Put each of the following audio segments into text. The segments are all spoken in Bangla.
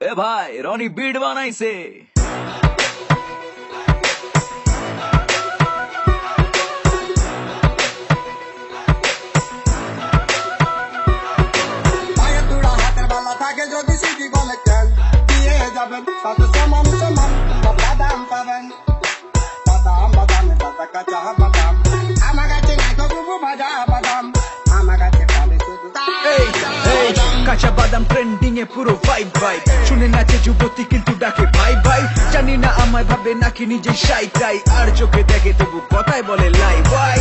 এ ভাই রনি বিট বানাইছে। পায়ের দুড়া হাতের বালা থাকে যদি সিটি বলে কেন দিয়ে যাবেন সাথে সমান সমান বাদাম পাবেন বাদাম বাদামে দাদা কাঁচা বাদাম আমার কাছে নাই তো বুবু ভাজা বাদাম আমার কাছে পাবে শুধু কাঁচা বাদাম ট্রেন্ডিং এ পুরো ভাইব ভাইব শুনে নাচে যুবতী কিন্তু ডাকে ভাই ভাই জানি না আমায় ভাবে নাকি নিজে সাই তাই আর চোখে দেখে তবু কথায় বলে লাই ভাই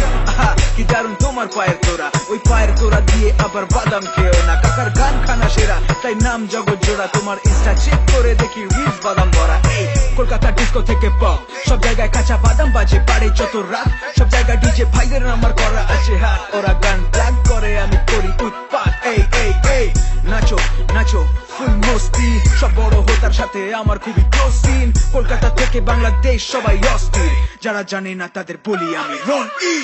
কি দারুন তোমার পায়ের তোরা ওই পায়ের তোরা দিয়ে আবার বাদাম খেও না কাকার গান খানা সেরা তাই নাম জগৎ জোড়া তোমার ইনস্টা চেক করে দেখি রিলস বাদাম ভরা এই কলকাতা ডিস্কো থেকে পপ সব জায়গায় কাঁচা বাদাম বাজে পারে যত রাত সব জায়গায় ডিজে ভাইদের আমার করা আছে হাত ওরা গান প্লাগ করে আমি করি উৎপাত এই এই এই নাচো নাচো ফুল মস্তি সব বড় হোতার সাথে আমার খুবই ক্লোজ সিন কলকাতা থেকে বাংলাদেশ সবাই অস্থির যারা জানে না তাদের বলি আমি রন ই